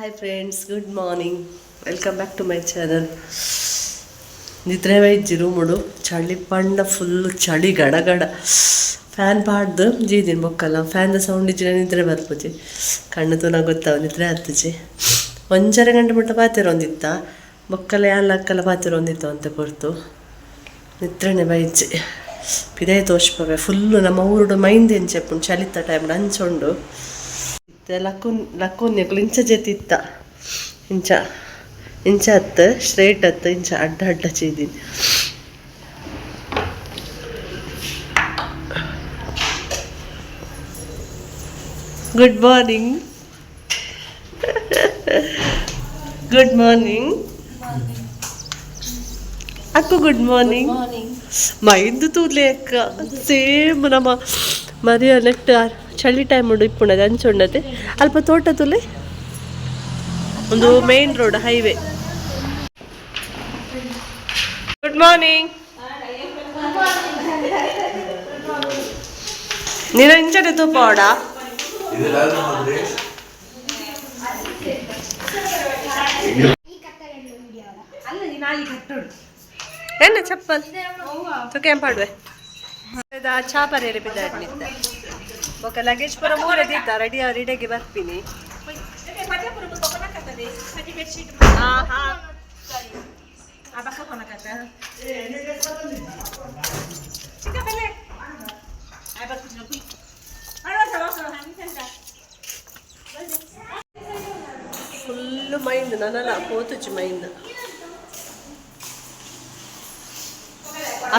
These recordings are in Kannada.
Hi friends, good morning. Welcome back to my channel. ನಿದ್ರೆ ವೈಜ್ಜಿ ರೂಮುಡು ಚಳಿ ಪಂಡ ಫುಲ್ಲು ಚಳಿ ಗಡಗಡ ಫ್ಯಾನ್ ಪಾಡ್ದು ಜೀದಿನ ಬೊಕ್ಕಲ್ಲ ಫ್ಯಾನ್ದ ಸೌಂಡ್ ಇಜ್ಜಿನ ನಿದ್ರೆ ಬರ್ಪುಜಿ ಕಣ್ಣು ತೂನ ಗೊತ್ತಾವ ನಿದ್ರೆ ಹತ್ತುಜಿ 1.5 ಗಂಟೆ ಮುಟ್ಟ ಪಾತಿರೊಂದಿತ್ತ ಬೊಕ್ಕಲ್ಲ ಯಾನ್ಲಕ್ಕಲ್ಲ ಪಾತಿರೊಂದಿತ್ತು ಅಂತ ಕೊರ್ತು ನಿದ್ರೆನೆ ಬೈಜ್ಜಿ ಪಿದೇ ತೋಷ್ಪವೆ ಫುಲ್ಲು ನಮ್ಮ ಊರುಡು ಮೈಂದೇನು ಚೆಪ್ಪುಂಡು ಚಲಿತ ಟೈಮ್ ಹಂಚುಂಡು ಲಕ್ಕುನ್ಯಕ್ಕಲು ಇಂಚ ಜೆತಿತ್ತ ಇಂಚ ಹತ್ತು ಸ್ಟ್ರೇಟ್ ಹತ್ತು ಇಂಚ ಅಡ್ಡ ಚೀದೀನಿ. Good morning. ಗುಡ್ ಮಾರ್ನಿಂಗ್ ಅಕ್ಕ. Good morning. ಮೈಂದು ತೂಲೆ ಅಕ್ಕ ಸೇಮ್ ನಮ್ಮ ಮರಿಯ ನೆಟ್ ಚಳಿ ಟೈಮ್ ಉಂಡು ಇಪ್ಪುಂಡದೆ ಅಂಚುಂಡತೆ ಅಲ್ಪ ತೋಟ ತುಲೆ ಒಂದು main road highway. Good morning. ನೀನು ಇಂಚನೆ ತೂಪೋಡ ಎನ್ನ ಚಪ್ಪಲ್ ತುಕೆ ಪಾಡುವೆ ಚಾಪರೇರಿ ಬಿದ್ದಾಡ್ಲಿದ್ದ ಬೊಕ್ಕ ಲಗೇಜ್ ಪುರ ಮೂರದಿದ್ದ ರೆಡಿಯಾಗಿ ಬರ್ತೀನಿ. ಫುಲ್ಲು ಮೈಂಡ್ ನನ್ನಲ್ಲ ಪೋತುಚ್ಚು ಮೈಂಡ್.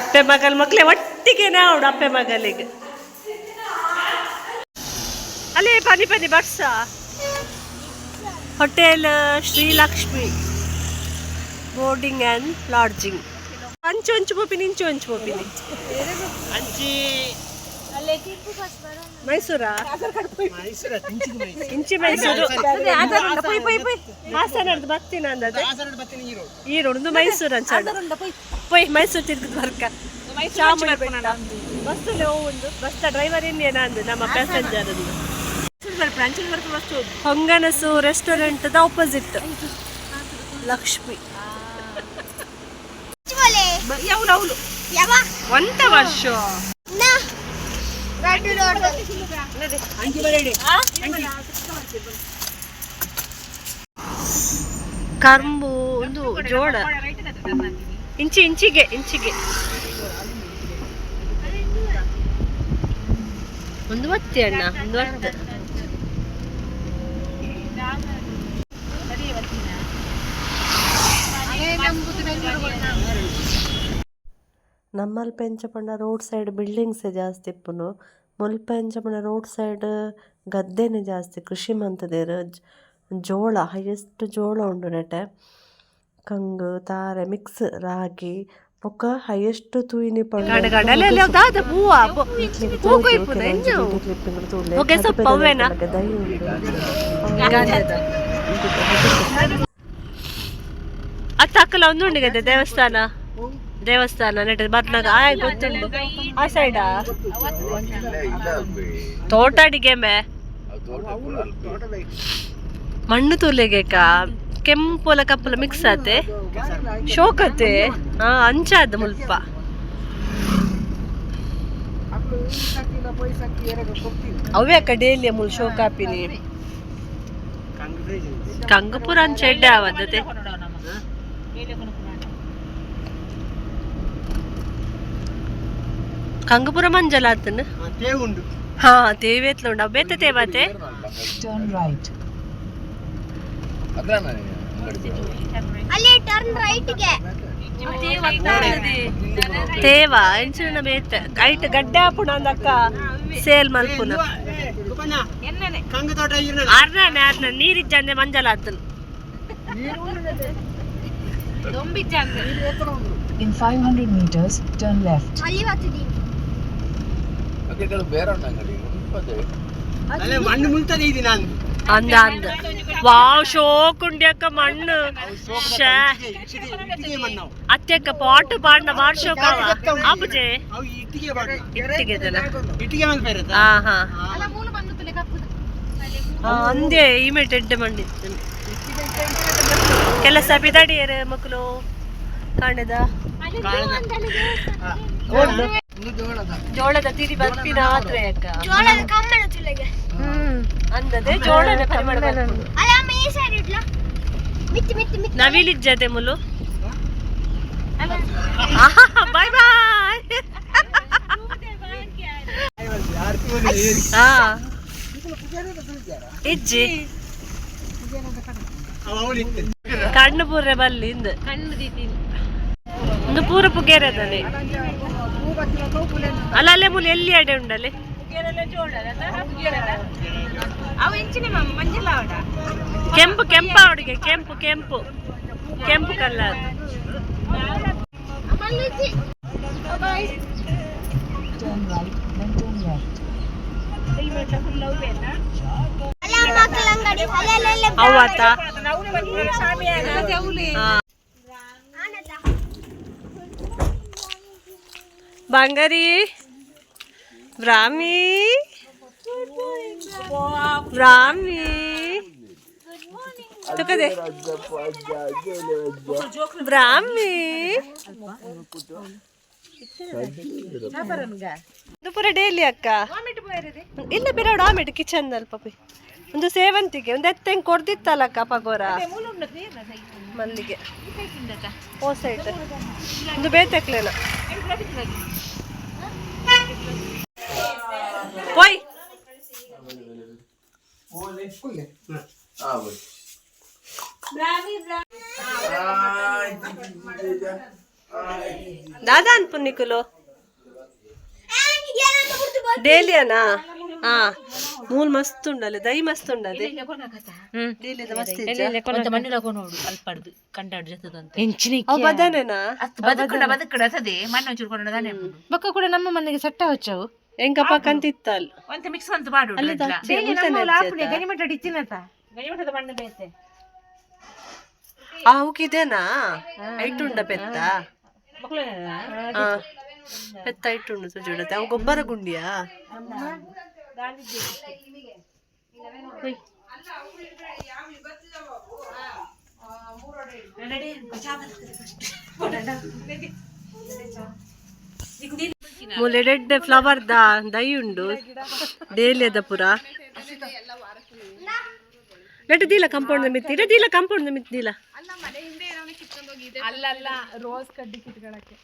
ಅಪ್ಪೆ ಮಕ್ಕಳೇ ಒಟ್ಟಿಗೆ ನಾವುಡು ಅಪ್ಪೆ ಮಗಲಿಗೆ ಅಲ್ಲೇ ಪನಿ ಬರ್ಸ hotel Srilakshmi boarding and lodging. ಅಂಚು ಪೋಪಿನಿ ಇಂಚು ಪೋಪಿನಿ ಅಂಚಿ ಮೈಸೂರಾ ಇಂಚಿ ಮೈಸೂರು ಹಾಸನದ್ದು ಬರ್ತೀನಿ ಅಂದದ ಈರೋಡು ಮೈಸೂರು ಅಂಚ ಪೊಯ್ ಮೈಸೂರು ತಿರ್ಗಿದ್ ಬರ್ಕ ಬಸ್ಸಲ್ಲಿ ಹೋಗುದು ಬಸ್ ಡ್ರೈವರ್ ಇನ್ನೇನ ಅಂದು ನಮ್ಮ passenger Honganasu restaurant opposite Lakshmi. ಒಂದ ವರ್ಷ ಕರ್ಂಬು ಒಂದು ಜೋಳ ಇಂಚಿಗೆ ಒಂದು ಒತ್ತಿ ಅಣ್ಣ ಒಂದು ಒತ್ತು. ನಮ್ಮಲ್ಲಿ ಪೆಂಚಪಂಡ ರೋಡ್ ಸೈಡ್ ಬಿಲ್ಡಿಂಗ್ಸೇ ಜಾಸ್ತಿ ಇಪ್ಪುನು ಮುಲ್ಪೆಂಚಪಂಡ ರೋಡ್ ಸೈಡ್ ಗದ್ದೆನೇ ಜಾಸ್ತಿ ಕೃಷಿ ಮಂತದೇರು ಜೋಳ ಹೈಯೆಸ್ಟ್ ಜೋಳ ಉಂಡು ನೆಟೆ ಕಂಗು ತಾರೆ ಮಿಕ್ಸ್ ರಾಗಿ ಒಕ್ಕ ಹೈಯೆಸ್ಟ್ ತೂಯಿನಿ ಅತ್ತಕ್ಕಲ ಒಂದು ಉಂಡಿಗದೆ ದೇವಸ್ಥಾನ ನೆಟ್ ಬರ್ನಾಗ ಗೊತ್ತುಂಡು ಆ ಸೈಡ ತೋಟ ಅಡಿಗೆಮೆ ಮಣ್ಣು ತೂಲೆಗೇಕ ಕೆಂಪುಲ ಕಪ್ಪಲ ಮಿಕ್ಸ್ ಆತೆ ಶೋಕತೆ ಅಂಚಾದ ಮುಲ್ಪ ಅವ್ಯಾಕ ಡೈಲಿ ಮುಲ್ ಶೋಕಾಪಿನಿ ಕಂಗಪುರ ಅಂಚ ಎಡ್ಡೆ ಆವದ್ದತೆ ಕಂಗಪುರ ಮಂಜಲ ಆತನ ಹಾ ತೇವೇತ್ಲ ಉಂಡು ಅವೇತ ತೇವಾತೆ ತೇವಾ ಎಂಚಿನ ಬೇತ ಐಟ್ ಗಡ್ಡೆ ಆಪುಣ ಅಂದಕ್ಕ ಸೇಲ್ ಮಲ್ಪುನ ಅರ್ನ ನೀರಿಜ್ಜಂದೆ ಮಂಜಲ ಆತನ. In 500 meters, turn left. ಅಂದ ವಾವ್ ಶೋಕುಂಡ್ಯಕ್ಕ ಮಣ್ಣು ಅತ್ತೆಕ್ಕ ಪಾಟ್ ಪಾಡ್ನ ಮಾಡ್ಶೋಕವ ಆಪುಜೆ ಇಟ್ಟಿಗೆ ಹಾ ಅಂದೇ ಇಮೇಟ್ ಎಡ್ಡೆ ಮಂಡಿತ್ತು ಕೆಲಸ ಬಿದಡಿಯರ ಮಕ್ಕಳು ಕಾಣದ ಜೋಳದ ತಿರಿ ಬರ್ಪಿನ ಆದ್ರೆ ಅಕ್ಕ ಅಂದದೆ ಜೋಳದ ಪರಿಮಳ ನವಿಲಿಜ್ಜದೆ ಮುಲು ಬಾಯ್ ಬಾಯ್ ಇಜ್ಜಿ ಕಣ್ಣು ಪೂರ ಬಲ್ಲಿ ಇಂದು ಒಂದು ಪೂರ ಪುಗೇರದನೆ ಅಲ್ಲ ಅಲ್ಲೇ ಮುಲು ಎಲ್ಲಿ ಅಡೆ ಉಂಡಲ್ಲಿ ಕೆಂಪು ಕೆಂಪ ಅವಡಿಗೆ ಕೆಂಪು ಕೆಂಪು ಕೆಂಪು colour Turn right, then turn left. ಅವತ್ತ ಬಂಗಾರಿ ಬ್ರಾಹ್ಮಿ ಬ್ರಾಹ್ಮಿ ತುಕದೆ ಬ್ರಾಹ್ಮಿ ಪೂರ ಡೈಲಿ ಅಕ್ಕ ಇಲ್ಲ ಬಿರಾಡು ಆಮೇಲೆ ಕಿಚನ್ ದಲ್ಲಿ ಪಪ್ಪಿ ಒಂದು ಸೇವಂತಿಗೆ ಒಂದು ಎತ್ತಂಗೆ ಕೊಡ್ದಿತ್ತಲ್ಲಕ್ಕ ಪಗೋರ ಮಲ್ಲಿಗೆ ಓ ಸೈಡ್ ಒಂದು ಬೇತಕ್ಲೇನ ಓಯ್ దాదా అన్పునికులు డైలీ అనా ಮೂಲ್ ಮಸ್ತ್ ಉಂಡಲ್ಲಿ ದೈ ಮಸ್ತ್ ಉಂಡದೆ ಬದನೇನಾ ಬಕ್ಕ ಕೂಡ ನಮ್ಮ ಮನೆಗೆ ಸಟ್ಟ ಹಚ್ಚವು ಎಂಕಪ್ಪ ಕಂತಿತ್ತಲ್ ಮಿಕ್ಸ್ ಅಂತ ಅವಕ್ಕಿದೇನಾ ಐಟುಂಡ ಪೆತ್ತ ಪೆತ್ತ ಐಟುಂಡು ಸುಜುಡತೆ ಅವು ಗೊಬ್ಬರ ಗುಂಡಿಯಾ ಮುಲೆಡೆಡ್ ಫ್ಲವರ್ ದೈ ಉಂಡು ಡೇಲಿಯದ ಪುರ ನೆಟ್ ದೀಲ ಕಾಂಪೌಂಡ್ ಮಿತ್ತಿ ದೀಲ ಕಾಂಪೌಂಡ್ ಮಿತ್ತಿ ದೀಲ ಅಲ್ಲಲ್ಲ ರೋಸ್ ಕಡ್ಡಿ ಕಿತ್ಕೊಳ್ಳಕ್ಕೆ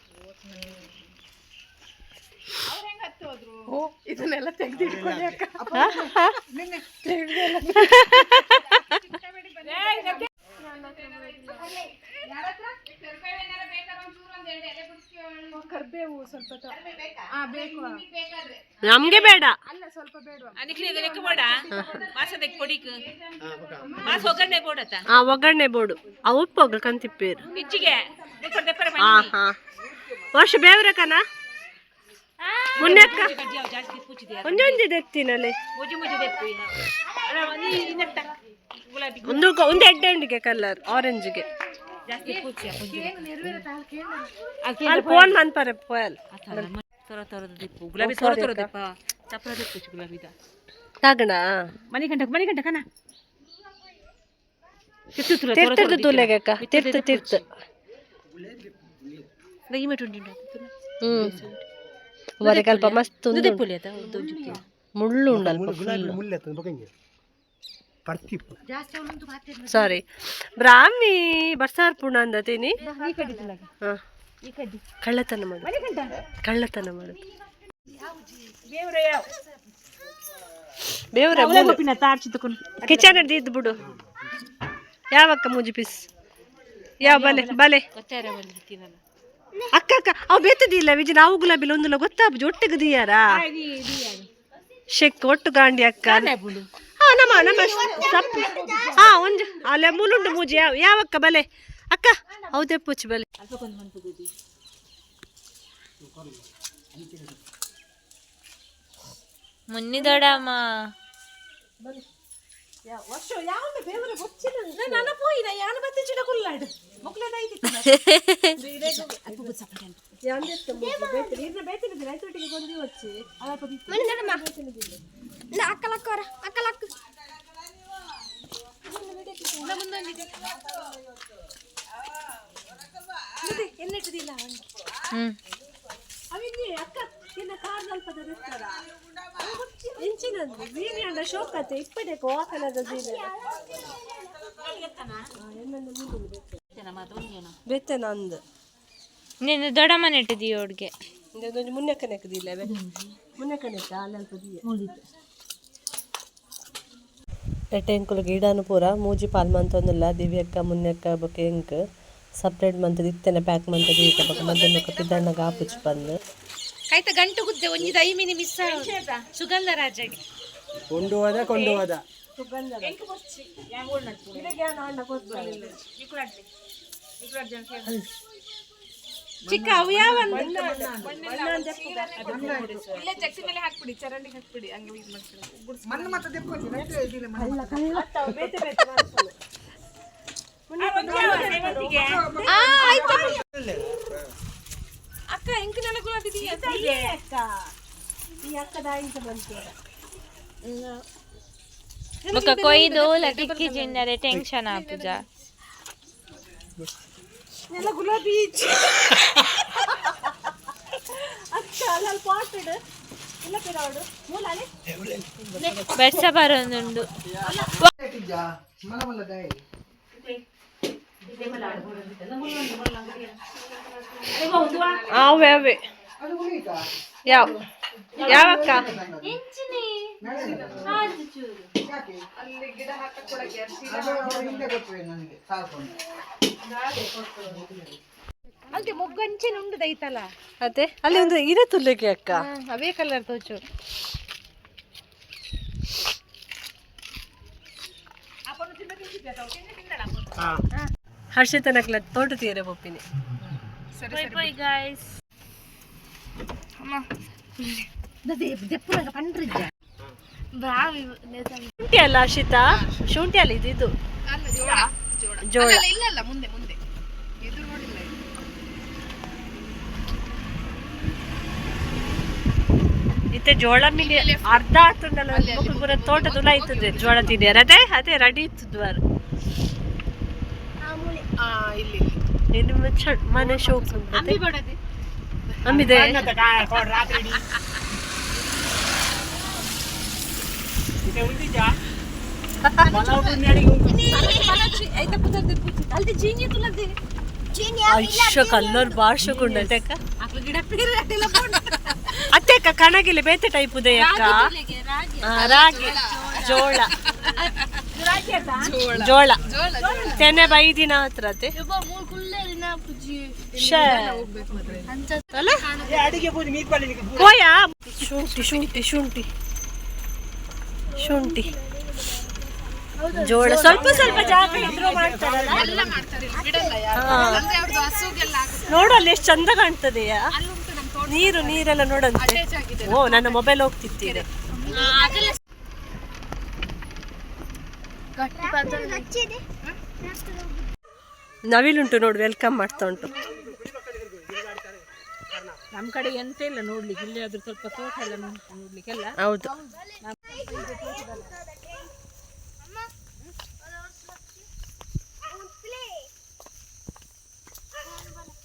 ಇದನ್ನೆಲ್ಲ ತೆಗೆದಿಟ್ಕೊಳ್ಳಿ ಅಕ್ಕ ಕರ್ಬೇವು ಸ್ವಲ್ಪ ಬೇಕು ನಮ್ಗೆ ಬೇಡ ಅಲ್ಲ ಸ್ವಲ್ಪ ಬೇಡ ಒಗ್ಗರಣೆ ಬೋಡು ಆ ಉಪ್ಪು ಹೋಗ ಕಂತಿಪ್ಪೇರು ವರ್ಷ ಬೇವ್ರಕನ ಮುನ್ನಕ್ಕ ಒಂದೊಂದು ಎತ್ತಿನಲ್ಲಿ ಒಂದು ಒಂದು ಎಡ್ಡೆ ಉಂಡಿಗೆ ಕಲರ್ ಆರೆಂಜ್ಗೆ ಅಲ್ಲಿ ಫೋನ್ ಮನ್ಪರೆ ಪೋಯಲ್ ತಾಗಣ ಮಣಿಗಂಟ ಕನ ತಿರ್ತಿರ್ದು ತುಲೆಗಕ್ಕ ತಿರ್ತು ವರೆಗಲ್ಪ ಮಸ್ತ್ ಮುಳ್ಳು ಉಂಡಲ್ಪ ಸಾರಿ ಬ್ರಾಹ್ಮಿ ಬರ್ಸಾರ್ ಪುಣ ಅಂದತೀನಿ ಕಳ್ಳತನ ಮಾಡು ಬೇವ್ರೆ ಕಿಚನ್ ಹಿಡ್ದು ಇದ್ದು ಬಿಡು ಯಾವಕ್ಕ ಮೂಜಿ ಪೀಸ್ ಯಾವ ಬಲೆ ಅಕ್ಕ ಅವು ಬೇತದಿಲ್ಲ ವಿಜಿ ನಾವು ಗುಲಾಬಿಲ್ಲ ಒಂದಿಲ್ಲ ಗೊತ್ತಾ ಒಟ್ಟಿಗೆ ದಿಯಾರ ಶೆಕ್ ಒಟ್ಟು ಗಾಂಡಿ ಅಕ್ಕ ನಮ್ಮ ಒಂಜು ಅಲ್ಲ ಮೂಲುಂಡು ಮೂಜಿ ಯಾವಕ್ಕ ಬಲೆ ಅಕ್ಕ ಹೌದೇ ಪುಚ್ಚಿ ಬಲೆ ಮುನ್ನಿದೊಡಮ್ಮ ಅವಿಲ್ಲಿ ಅಕ್ಕ ಇನ್ನ ಕಾರ್ ಸ್ವಲ್ಪ ಇರ್ತಾರ ಇಂಚಿನಂದು ಜೀನಿ ಅಂಡ ಶೋಕತೆ ಇಪ್ಪದಕ್ಕೆ ವಾಕನದ ಜೀನಿ ಬೆತ್ತೆ ನಂದು ನೀನು ದೊಡ್ಡ ಮನೆ ಇಟ್ಟಿದ್ದೀಯ ಅವ್ರಿಗೆ ಮುನ್ನಕ್ಕನೆ ಹಾಕದಿಲ್ಲ ಮುನ್ನಕ್ಕನೆ ಅಲ್ಲಿ ಅಲ್ಪ ಟೆಂಕುಲು ಗಿಡನು ಪೂರ ಮೂಜಿ ಪಾಲ್ ಮಂತೊಂದಿಲ್ಲ ದಿವ್ಯಕ್ಕ ಮುನ್ನಕ್ಕ ಬೊಕ್ಕೆ ಎಂಕ್ ಸಪ್ರೇಟ್ ಮಂತದ ಇತ್ತನೆ ಪ್ಯಾಕ್ ಮಂತದ ಈಗ ಬೊಕ್ಕ ಮಧ್ಯಾಹ್ನಕ್ಕ ಪಿದ್ದಣ್ಣಗ ಆಪುಜಿ ಬಂದು ಆಯ್ತ ಗಂಟು ಗುದ್ದೆ ಒಂಜಿ 5 ಮಿನಿ ಮಿಸ್ ಸುಗಂಧ ರಾಜಗೆ ಕೊಂಡು ಹೋದ ಸುಗಂಧ ಚಿಕ್ಕ ಅವು ಯಾವ ಅಕ್ಕ ಎಂಕನೆಲ್ಲ ಗುಲಾಬಿದೀಯ ಈ ಅಕ್ಕದ ಇಂತ ಬಂತು ಮುಖ ಕೊಯ್ದು ಲಟಿಕ್ಕಿ ಜಿಂದರೆ ಟೆನ್ಷನ್ ಆಪುಜ ಎಲ್ಲ ಗುಲಾಬಿ ಅಕ್ಕ ಅಲ್ಲಿ ಪಾಟೆಡ್ ಇಲ್ಲ ಪಿರಾವಡು ಮೂಲಾಲೆ ಬೆರ್ಸ ಬರೋದುಂಡು ಅವೇ ಅವೇ ಯಾವಕ್ಕ ಅಲ್ಲಿ ಮೊಗ್ಗಂಚಿನ ಉಂಡು ದೈತಲ್ಲ ಅದೇ ಅಲ್ಲಿ ಒಂದು ಇರೆ ತುಲ್ಲಿಗೆ ಅಕ್ಕ ಅವೇ ಕಲರ್ ತೋಚು ಹರ್ಷಿತನಕ್ಲ ತೋಟ ತೀರೆ ಒಪ್ಪಿನಿ ಬೈ ಗೈಸ್ ಶುಂಠಿ ಅಲ್ಲ ಹರ್ಷಿತಾ ಶುಂಠಿ ಅಲ್ಲ ಇದು ಜೋಳ ಇಲ್ಲ ಮುಂದೆ ಇದು ನೋಡಿಲ್ಲ ಇತ್ತೆ ಜೋಳ ಮಿಲಿ ಅರ್ಧ ಆತುಂಡಲ್ಲ ಪೂರ ತೋಟ ತುಲ ಆಯ್ತದೆ ಜೋಳ ತಿನ್ಯಾರ ಅದೇ ರೆಡಿ ಇತ್ತದ್ವಾರ ಇಲ್ಲಿ ಮನೆ ಶೋಕ್ ಅಮ್ಮಿದೆ ಕಲ್ಲರ್ ಬಾರ್ಶಕೊಂಡ ಅತ್ತೆ ಅಕ್ಕ ಕಣಗಿಲೆ ಬೇತೆ ಟೈಪ್ ಇದೆ ಅಕ್ಕ ರಾಗಿ ಜೋಳ ಜೋಳ ತೆನೆ ಬೈದಿನ ಹತ್ರ ಅತ್ತೆ ಕೋಯ ಶುಂಠಿ ಶುಂಠಿ ಶುಂಠಿ ಶುಂಠಿ ಜೋಳ ಸ್ವಲ್ಪ ಸ್ವಲ್ಪ ಜಾಗ ಇದ್ರು ಮಾಡ್ತಾರಲ್ಲ ನೋಡಲ್ಲ ಎಷ್ಟು ಚಂದ ಕಾಣ್ತದೆಯಾ ನೀರೆಲ್ಲ ನೋಡಂತೆ ಓ ನನ್ನ ಮೊಬೈಲ್ ಹೋಗ್ತಿತ್ತೀರ ನವಿಲುಂಟು ನೋಡಿ ವೆಲ್ಕಮ್ ಮಾಡ್ತಾ ಉಂಟು ನಮ್ಮ ಕಡೆ ಎಂತ ಇಲ್ಲ ನೋಡ್ಲಿಕ್ಕೆ ಇಲ್ಲಿ ಆದ್ರೂ ಸ್ವಲ್ಪ ತೋಟ ಎಲ್ಲ ನೋಡ್ಲಿಕ್ಕೆಲ್ಲ ಹೌದು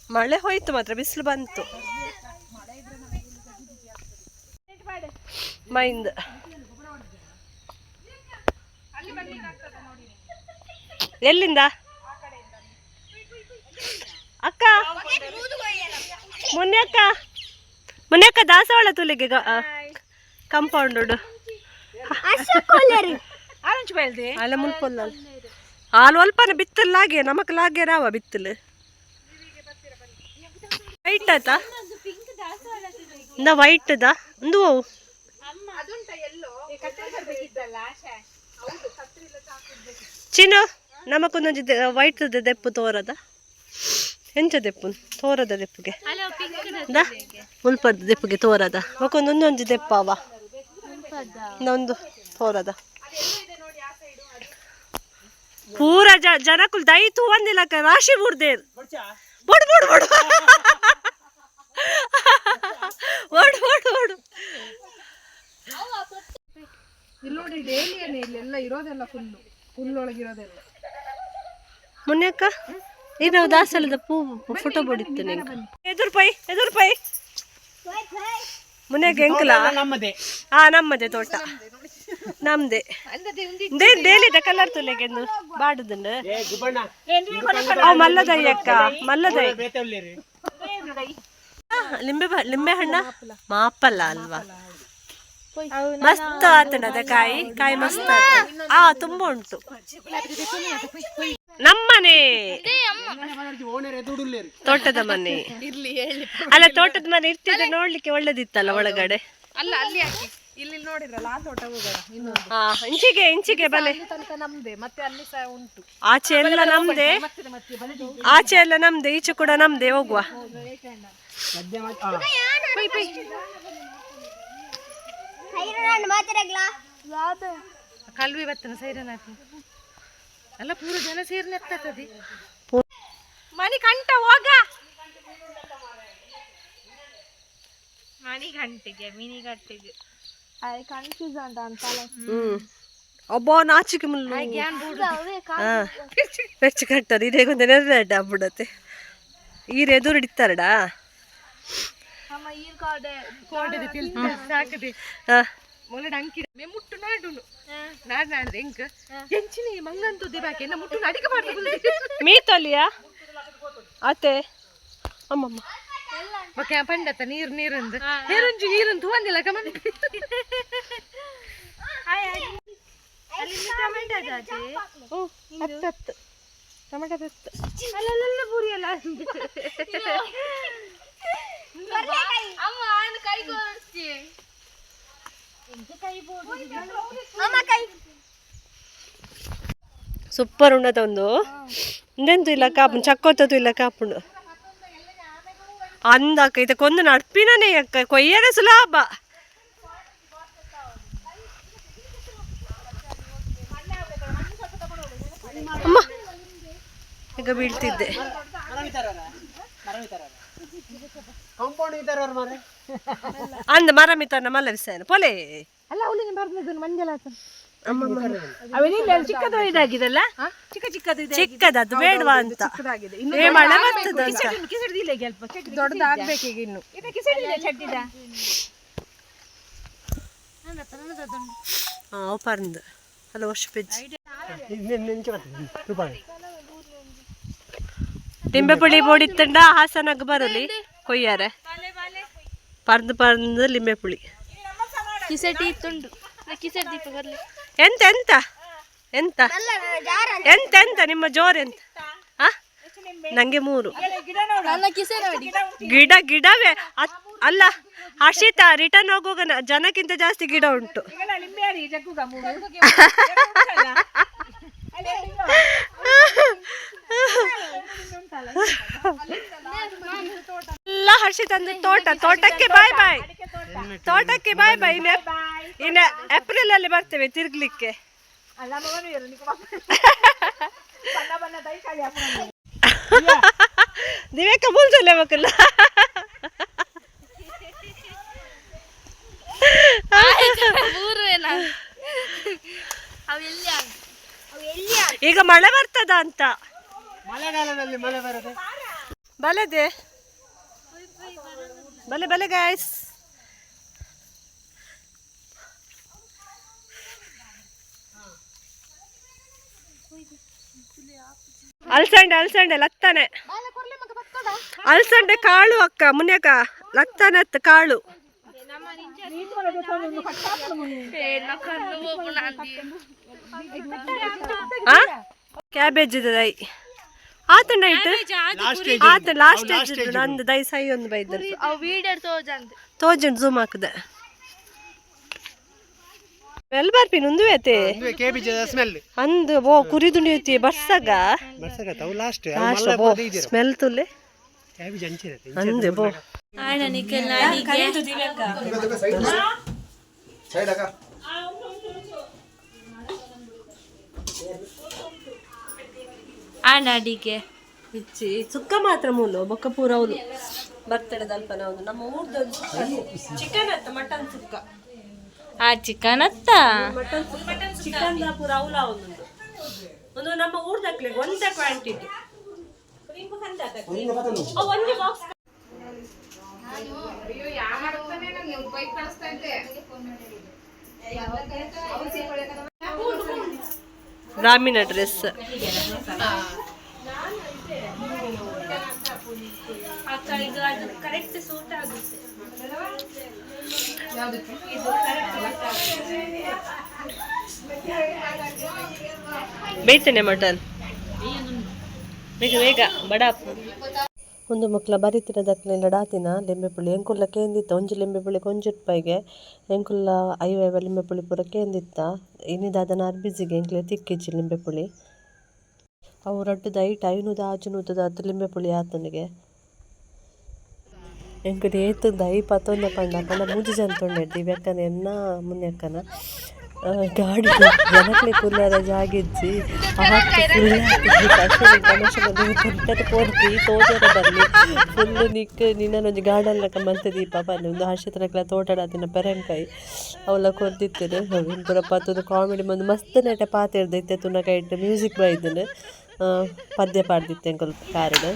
ಮಳೆ ಹೋಯ್ತು ಮಾತ್ರ ಬಿಸಿಲು ಬಂತು ಮೈಂದ್ ಎಲ್ಲಿಂದ ಅಕ್ಕ ಮೊನ್ನೆ ಅಕ್ಕ ದಾಸವಾಳ ತುಲಿಗೆ ಕಂಪೌಂಡ್ ಅಲ್ಲ ಮುಲ್ಪೊಲ್ಲ ಹಾಲು ಅಲ್ಪನ ಬಿತ್ತಲಾಗೆ ನಮಕ್ ಲಾಗೆ ರಾವ ಬಿತ್ತಲು ವೈಟ್ ಆಯ್ತಾ ವೈಟ್ ದ ಒಂದು ಚಿನ್ನು ನಮಕೊಂದೊಂದು ವೈಟ್ ದೆಪ್ಪು ತೋರದ ಎಂಚ ದೆಪ್ಪು ತೋರದ ದೆಪ್ಪುಗೆ ಮುಲ್ಪದ ದೆಪ್ಪುಗೆ ತೋರದ ಮಕ್ಕೊಂದೊಂದೊಂದು ದೆಪ್ಪ ಅವ ಒಂದು ತೋರದ ಪೂರ ಜನಕ್ಕೂ ದೈತು ಒಂದಿಲ್ಲ ರಾಶಿ ಬುಡ್ದೇರ್ ಬುಡ್ ಬುಡ್ ಬುಡ್ ಓಡು ಓಡು ಓಡು ಇಲ್ಲಿ ನೋಡಿ ಡೈಲಿ ಇಲ್ಲೆಲ್ಲ ಇರೋದೆಲ್ಲ ಫುಲ್ ಒಳಗಿರೋದೆಲ್ಲ ಮುನ್ಯಕ್ಕ ಈಗ ನಾವು ದಾಸಳದ ಫೋಟೋ ಬಿಡಿತ್ತು ನಿಂಗೆ ಎದುರು ಪೈ ಮುನ್ಯಕ್ಕೆ ಎಂಕಲ ನಮ್ಮದೇ ನಮ್ಮದೇ ತೋಟ ನಮ್ದೇ ಡೈಲಿ ಕಲರ್ ತುಲೆಗೆಂದು ಬಾಡುದುಂಡು ಮಲ್ಲದಯ್ಯಕ್ಕ ಮಲ್ಲದಯ್ಯ ಲಿಂಬೆ ಹಣ್ಣ ಮಾಪಲ್ಲ ಅಲ್ವಾ ಮಸ್ತ್ ಆತನದ ಕಾಯಿ ಮಸ್ತ್ ತುಂಬಾ ಉಂಟು ನಮ್ಮನೆ ತೋಟದ ಮನೆ ಅಲ್ಲ ತೋಟದ ಮನೆ ಇರ್ತಿದ್ರೆ ನೋಡ್ಲಿಕ್ಕೆ ಒಳ್ಳೇದಿತ್ತಲ್ಲ ಒಳಗಡೆ ಅಲ್ಲ ಅಲ್ಲಿ ಹಾಕಿ ಇಲ್ಲಿ ನೋಡಿದ್ರಲ್ಲ ಆ ತೋಟ ಹೋಗೋಣ ಇಂಚಿಗೆ ಬಲೆ ನಮ್ದೆ ಮತ್ತೆ ಅಲ್ಲಿ ಸಹ ಉಂಟು ಆಚೆ ಎಲ್ಲ ನಮ್ದೆ ಈಚೆ ಕೂಡ ನಮ್ದೆ ಹೋಗುವ ಕಲ್ವಿ ಬತ್ತನ ಸೈರನ್ ಹಾಕಿ ಅಲ್ಲ ಪೂರ ಜನ ಸೇರ್ನ ಎತ್ತದಿ ಮನಿ ಕಂಟ ಹೋಗ ಮನಿ ಗಂಟೆಗೆ ಮಿನಿ ಗಂಟೆಗೆ ಕನ್ಫ್ಯೂಸ್ ಅಂತ ಒಬ್ಬ ನಾಚಿಕೆ ಮುಳ್ಳು ಬೆಚ್ಚ ಕಟ್ಟಾರ ಇದೇಗೊಂದು ನೆರಡ ಬಿಡತ್ತೆ ಈರು ಎದುರು ಹಿಡಿತಾರಡ ಮುಟ್ಟು ನಾಡುನು ನಾಡ್ರೆ ಎಂಕ ಎಂಚಿನ ಮಂಗಂತು ದಿವಾಕೆ ಮುಟ್ಟು ಅಡಿಗೆ ಮಾಡ್ತಾರೆ ಮೀತಲ್ಲಿಯಾ ಅತ್ತೆ ಅಮ್ಮಮ್ಮ ಮತ್ತೆ ಪಂಡತ ನೀರಂದು ನೀರುಂಜಿ ನೀರಂದು ಒಂದಿಲ್ಲ ಗಮನ ಟೊಮೆಟೊ ಅಲ್ಲೆಲ್ಲ ಪೂರಿ ಎಲ್ಲ ಸೂಪರ್ ಉಂಡದೊಂದು ಇಂದೆಂತು ಇಲ್ಲ ಕಾಪುಂಡು ಚಕ್ಕೋತದು ಇಲ್ಲ ಕಾಪುಂಡು ಅಂದಕ್ಕ ಇದಕ್ಕೊಂದು ನಡ್ಪಿನೇ ಅಕ್ಕ ಕೊಯ್ಯನೆ ಸುಲಭ ಅಮ್ಮ ಈಗ ಬೀಳ್ತಿದ್ದೆ ಅಂದ ಮರ ಮಿತನ ಮಲ್ಲ ವಿಷಯ ಪೊಲೆ ಅಲ್ಲ ಅವಳಿಗೆ ಬರ್ಬೋದು ಮಂಜಲ ಚಿಕ್ಕದು ಇದಾಗಿದಲ್ಲ ಚಿಕ್ಕದದು ಬೇಡವಾ ಅಂತ ಮಳೆ ಬರ್ತದ ದೊಡ್ಡದಾಗ್ಬೇಕೀಗ ಇನ್ನು ಪರಂದು ಅಲ್ಲ ವರ್ಷ ಪೆಜ್ಜಿ ಲಿಂಬೆ ಪುಳಿ ಬೋಡಿತ್ತಂಡ ಹಾಸನಾಗ ಬರಲಿ ಕೊಯ್ಯಾರೆ ಪರ್ದು ಲಿಂಬೆ ಪುಳಿ ಎಂತ ಎಂತ ಎಂತ ಎಂತ ಎಂತ ನಿಮ್ಮ ಜೋರ್ ಎಂತ ನಂಗೆ 3 ಗಿಡವೇ ಅಲ್ಲ ಹರ್ಷಿತಾ ರಿಟರ್ನ್ ಹೋಗುವಾಗ ಜನಕ್ಕಿಂತ ಜಾಸ್ತಿ ಗಿಡ ಉಂಟು ಎಲ್ಲ ಹರ್ಷಿತಂದು ತೋಟಕ್ಕೆ ಬಾಯ್ ಬಾಯ್ ತೋಟಕ್ಕೆ ಬಾಯ್ ಬಾಯ್ ಇನ್ನು ಏಪ್ರಿಲ್ ಅಲ್ಲಿ ಬರ್ತೇವೆ ತಿರ್ಗ್ಲಿಕ್ಕೆ ದಿವೇಕ ಮುಂಚೆ ಬೇಕಲ್ಲ ಈಗ ಮಳೆ ಬರ್ತದ ಅಂತ ಮಳೆಗಾಲದಲ್ಲಿ ಮಳೆ ಬರುತ್ತೆ ಬಲೆ ಗಾಯ್ಸ್ ಅಲ್ಸಂಡೆ ಲಕ್ತಾನೆ ಅಲ್ಸಂಡೆ ಕಾಳು ಅಕ್ಕ ಮುನ್ಯಕ ಲಕ್ತಾನೆ ಅತ್ತ ಕಾಳು ಕ್ಯಾಬೇಜ್ ದೈ ಆತಂಡ ಇಟ್ಟು ಆತ ಲಾಸ್ಟ್ ನಂದು ದೈ ಸೈ ಒಂದು ಬೈದ ತೋಜಂಡ್ ಜೂಮ್ ಹಾಕದೆ ಸ್ಮೆಲ್ ಬರ್ಪಿ ನುಂದುವೇತೆ ಅಂದು ಓ ಕುರಿದುಂಡಿ ಬರ್ಸಾಗ ಸ್ಮೆಲ್ ತುಲೆ ಅಂದೆ ಬೋ ಆಡಿಗೆ ಇಚ್ಚಿ ಸುಕ್ಕ ಮಾತ್ರ ಮೂಲು ಬೊಕ್ಕ ಪೂರ ಅವನು ಬರ್ತಡೆ ದಲ್ಪನ ಅವನು ನಮ್ಮ ಊರ್ದು ಚಿಕನ್ ಅತ್ತ ಮಟನ್ ಸುಕ್ಕ ಚಿಕನ್ ಅತ್ತ ಮಟನ್ ಚಿಕನ್ ಪೂರ ಅವಲ ಅವನು ಒಂದು ನಮ್ಮ ಊರ್ದಕ್ಲಿಗೆ ಒಂದೇ ಕ್ವಾಂಟಿಟಿ ಒಂದು ಬಾಕ್ಸ್ ಗ್ರಾಮೀಣ ಡ್ರೆಸ್ ಇದು ಅದು ಕರೆಕ್ಟ್ ಸೂಟ್ ಆಗುತ್ತೆ. ಬೇಯ್ತೇನೆ ಮಟನ್ ಬೇಗ ಬೇಗ ಬಡಾಪ್ ಒಂದು ಮಕ್ಕಳ ಬರಿತಿರೋದಕ್ಕೆ ಲಡಾತಿನ ಲಿಂಬೆ ಪುಳಿ ಎಂಕುಲ್ಲ ಕೇಂದಿತ್ತ ಒಂಜಿ ಲಿಂಬೆ ಪುಳಿ ಕೊಂಜಿ ರೂಪಾಯಿಗೆ ಎಂಕುಲ್ಲ ಐವೈವ ಲಿಂಬೆ ಪುಳಿ ಪೂರ ಕೇಂದಿತ್ತ ಇನ್ನಿದಾದನ ಅರ್ಬಿಜಿಗೆ ಎಂಕ್ಲೆ ತಿಕ್ಕಿಚ್ಚಿ ಲಿಂಬೆ ಪುಳಿ ಅವು ರಡ್ಡದ ಐಟ ಐನೂದ ಆಜುನೂತದ ಹತ್ತು ಲಿಂಬೆ ಪುಳಿ ಆತನಿಗೆ ಎಂಕುದು ಏತುದ ಐ ಪತ್ತೊಂದ ಪಂಡ ಪಂಡ ಮೂಜಿ ಜನ ತೊಂಡೆಡ್ದು ಇವ್ಯಕ್ಕನ ಎನ್ನ ಮುನ್ಯಕ್ಕನ ಗಾಡಿ ಜನಕ್ಲೆ ಕುಲ್ಲರ ಜಾಗಿಜ್ಜಿ ಪೋರ್ತಿ ತೋಟದ ಬರಲಿ ಫುಲ್ಲು ನಿಕ್ ನಿನ್ನೊಂದು ಗಾರ್ಡನ್ ಲೆಕ್ಕ ಮಂತ ದೀಪ ಬನ್ನಿ ಒಂದು ಹರ್ಷತ್ರಕ್ಲ ತೋಟಡಾತಿನ ಪೆರಂಕಾಯಿ ಅವಳ ಕೊರ್ದಿತ್ತೇನೆ ಪೂರ ಪತ್ತೊಂದು ಕಾಮಿಡಿ ಮಂದು ಮಸ್ತ್ ನೆಟ ಪಾತಿರ್ದು ಇತ್ತೆ ತುನ ಕೈಟ್ ಮ್ಯೂಸಿಕ್ ಬೈದನು ಪದ್ಯ ಪಾಡ್ದಿತ್ತೆ ಅಂಕಲ್ ಕಾರ್ಡ್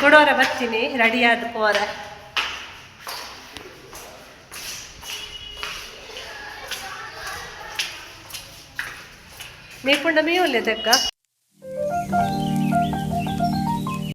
ಕೊಡೋರ ಬರ್ತೀನಿ ರೆಡಿ ಆದ ಪೋರ ಮೇಪುಂಡ ಮೇಯೊಲ್ಲೆ ತೆಕ್ಕ